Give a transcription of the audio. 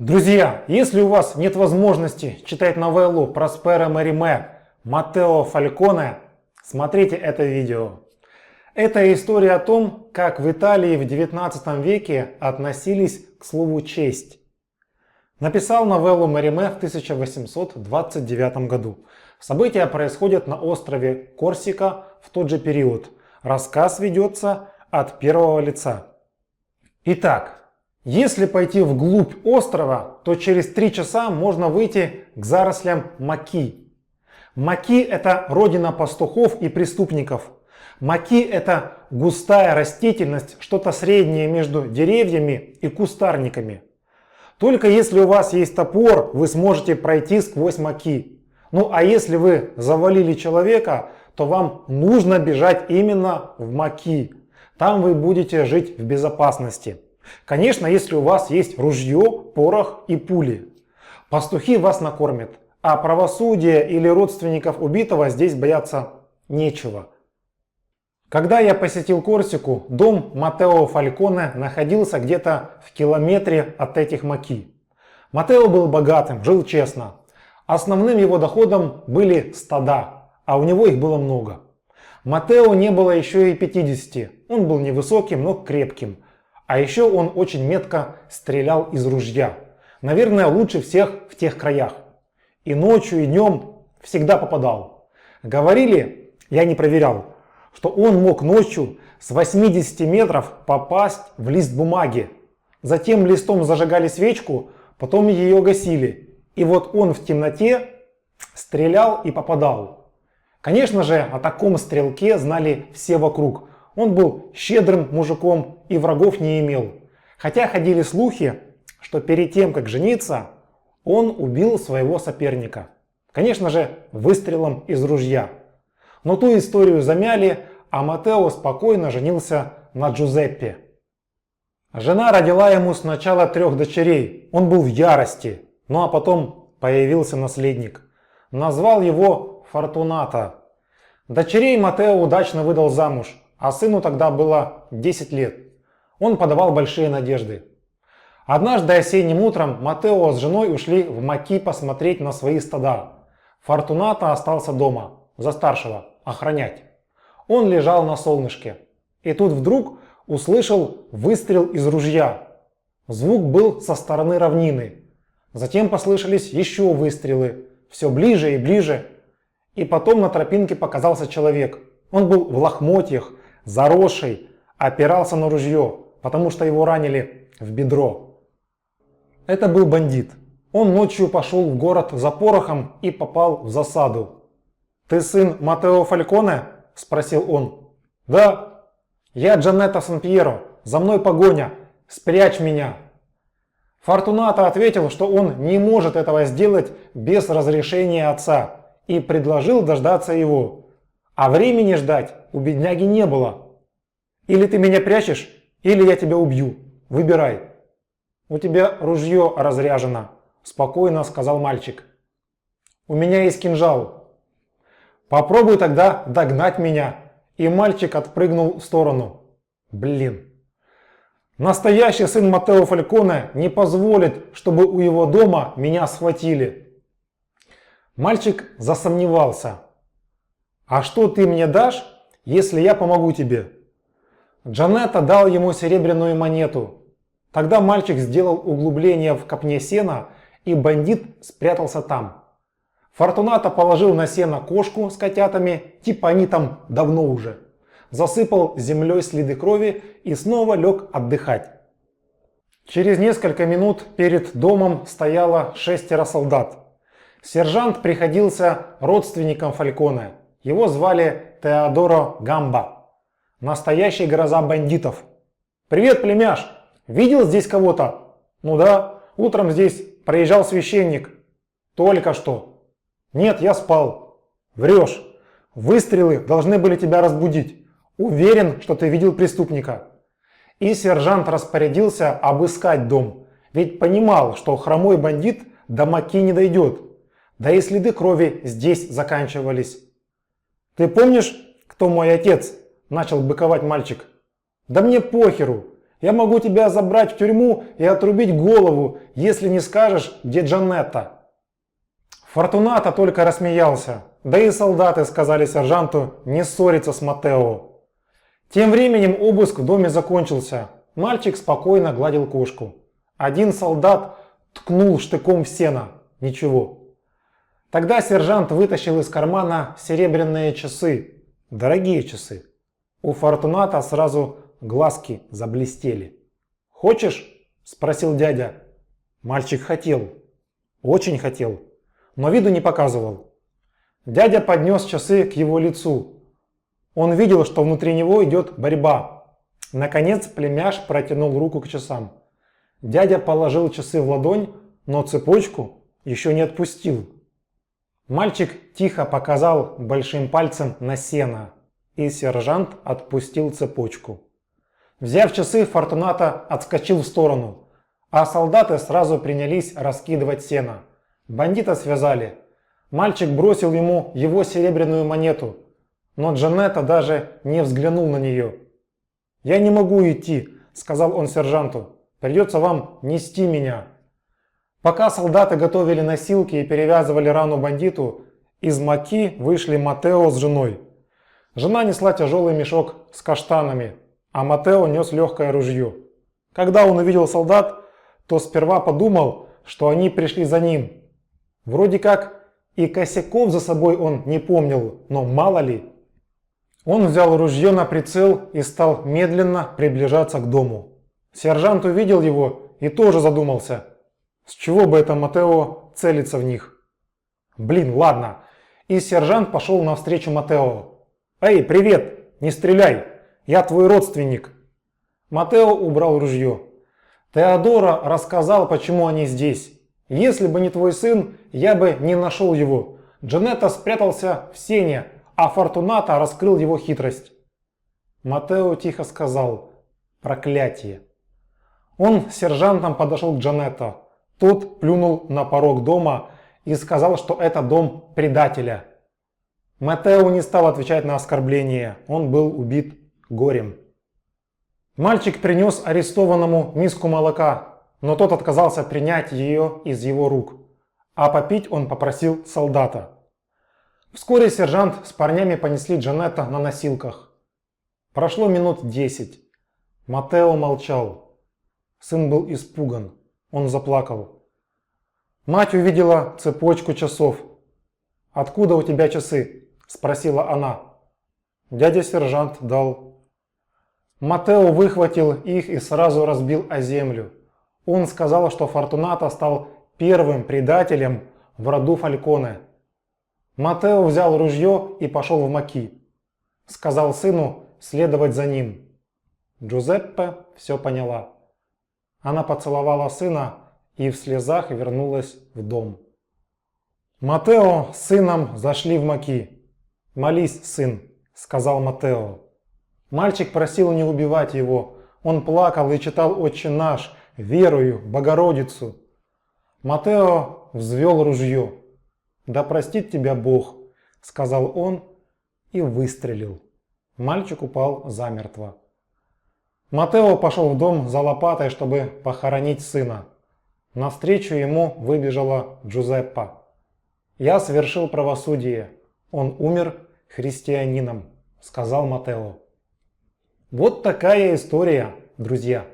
Друзья, если у вас нет возможности читать новеллу Проспера Мериме Маттео Фальконе, смотрите это видео. Это история о том, как в Италии в 19 веке относились к слову «честь». Написал новеллу Мериме в 1829 году. События происходят на острове Корсика в тот же период. Рассказ ведется от первого лица. Итак, если пойти вглубь острова, то через 3 часа можно выйти к зарослям маки. Маки – это родина пастухов и преступников. Маки – это густая растительность, что-то среднее между деревьями и кустарниками. Только если у вас есть топор, вы сможете пройти сквозь маки. Ну а если вы завалили человека, то вам нужно бежать именно в маки. Там вы будете жить в безопасности. Конечно, если у вас есть ружье, порох и пули. Пастухи вас накормят, а правосудия или родственников убитого здесь бояться нечего. Когда я посетил Корсику, дом Маттео Фальконе находился где-то в километре от этих маки. Маттео был богатым, жил честно. Основным его доходом были стада, а у него их было много. Маттео не было еще и 50, он был невысоким, но крепким. А еще он очень метко стрелял из ружья. Наверное, лучше всех в тех краях. И ночью, и днем всегда попадал. Говорили, я не проверял, что он мог ночью с 80 метров попасть в лист бумаги. Затем листом зажигали свечку, потом ее гасили. И вот он в темноте стрелял и попадал. Конечно же, о таком стрелке знали все вокруг. Он был щедрым мужиком и врагов не имел. Хотя ходили слухи, что перед тем, как жениться, он убил своего соперника. Конечно же, выстрелом из ружья. Но ту историю замяли, а Маттео спокойно женился на Джузеппе. Жена родила ему сначала 3 дочерей. Он был в ярости. Ну а потом появился наследник. Назвал его Фортунато. Дочерей Маттео удачно выдал замуж. А сыну тогда было 10 лет. Он подавал большие надежды. Однажды осенним утром Маттео с женой ушли в маки посмотреть на свои стада. Фортунато остался дома, за старшего, охранять. Он лежал на солнышке. И тут вдруг услышал выстрел из ружья. Звук был со стороны равнины. Затем послышались еще выстрелы, все ближе и ближе. И потом на тропинке показался человек. Он был в лохмотьях, заросший, опирался на ружье, потому что его ранили в бедро. Это был бандит. Он ночью пошел в город за порохом и попал в засаду. «Ты сын Маттео Фальконе?» – спросил он. «Да, я Джанетто Сан-Пьеро, за мной погоня, спрячь меня». Фортунато ответил, что он не может этого сделать без разрешения отца и предложил дождаться его. А времени ждать у бедняги не было. Или ты меня прячешь, или я тебя убью. Выбирай. У тебя ружье разряжено, спокойно сказал мальчик. У меня есть кинжал. Попробуй тогда догнать меня. И мальчик отпрыгнул в сторону. Блин. Настоящий сын Маттео Фальконе не позволит, чтобы у его дома меня схватили. Мальчик засомневался. «А что ты мне дашь, если я помогу тебе?» Джанетто дал ему серебряную монету. Тогда мальчик сделал углубление в копне сена, и бандит спрятался там. Фортунато положил на сено кошку с котятами, типа они там давно уже. Засыпал землей следы крови и снова лег отдыхать. Через несколько минут перед домом стояло 6 солдат. Сержант приходился родственником Фальконе. Его звали Теодоро Гамба. Настоящий гроза бандитов. «Привет, племяш! Видел здесь кого-то?» «Ну да, утром здесь проезжал священник». «Только что». «Нет, я спал». «Врешь. Выстрелы должны были тебя разбудить. Уверен, что ты видел преступника». И сержант распорядился обыскать дом. Ведь понимал, что хромой бандит до маки не дойдет. Да и следы крови здесь заканчивались. «Ты помнишь, кто мой отец?» – начал быковать мальчик. «Да мне похеру. Я могу тебя забрать в тюрьму и отрубить голову, если не скажешь, где Джанетта». Фортунато только рассмеялся, да и солдаты сказали сержанту не ссориться с Матео. Тем временем обыск в доме закончился. Мальчик спокойно гладил кошку. Один солдат ткнул штыком в сено. Ничего. Тогда сержант вытащил из кармана серебряные часы. Дорогие часы. У Фортуната сразу глазки заблестели. «Хочешь?» – спросил дядя. Мальчик хотел. Очень хотел. Но виду не показывал. Дядя поднес часы к его лицу. Он видел, что внутри него идет борьба. Наконец племяш протянул руку к часам. Дядя положил часы в ладонь, но цепочку еще не отпустил. Мальчик тихо показал большим пальцем на сено, и сержант отпустил цепочку. Взяв часы, Фортунато отскочил в сторону, а солдаты сразу принялись раскидывать сено. Бандита связали. Мальчик бросил ему его серебряную монету, но Джанетта даже не взглянул на нее. «Я не могу идти», – сказал он сержанту. «Придется вам нести меня». Пока солдаты готовили носилки и перевязывали рану бандиту, из Маки вышли Матео с женой. Жена несла тяжелый мешок с каштанами, а Матео нес легкое ружье. Когда он увидел солдат, то сперва подумал, что они пришли за ним. Вроде как и косяков за собой он не помнил, но мало ли. Он взял ружье на прицел и стал медленно приближаться к дому. Сержант увидел его и тоже задумался. С чего бы это Матео целится в них? Блин, ладно. И сержант пошел навстречу Матео. «Эй, привет! Не стреляй! Я твой родственник!» Матео убрал ружье. «Теодоро рассказал, почему они здесь. Если бы не твой сын, я бы не нашел его. Джанетта спрятался в сене, а Фортунато раскрыл его хитрость». Матео тихо сказал: «Проклятие». Он с сержантом подошел к Джанетто. Тот плюнул на порог дома и сказал, что это дом предателя. Матео не стал отвечать на оскорбление, он был убит горем. Мальчик принес арестованному миску молока, но тот отказался принять ее из его рук, а попить он попросил солдата. Вскоре сержант с парнями понесли Джанетто на носилках. Прошло минут 10. Матео молчал. Сын был испуган. Он заплакал. Мать увидела цепочку часов. «Откуда у тебя часы?» – спросила она. Дядя-сержант дал. Матео выхватил их и сразу разбил о землю. Он сказал, что Фортунато стал первым предателем в роду Фальконе. Матео взял ружье и пошел в Маки. Сказал сыну следовать за ним. Джузеппе все поняла. Она поцеловала сына и в слезах вернулась в дом. Матео с сыном зашли в Маки. «Молись, сын», — сказал Матео. Мальчик просил не убивать его. Он плакал и читал «Отче наш», «Верую», «Богородицу». Матео взвел ружье. «Да простит тебя Бог», — сказал он и выстрелил. Мальчик упал замертво. Матео пошел в дом за лопатой, чтобы похоронить сына. Навстречу ему выбежала Джузеппа. «Я совершил правосудие. Он умер христианином», — сказал Матео. Вот такая история, друзья.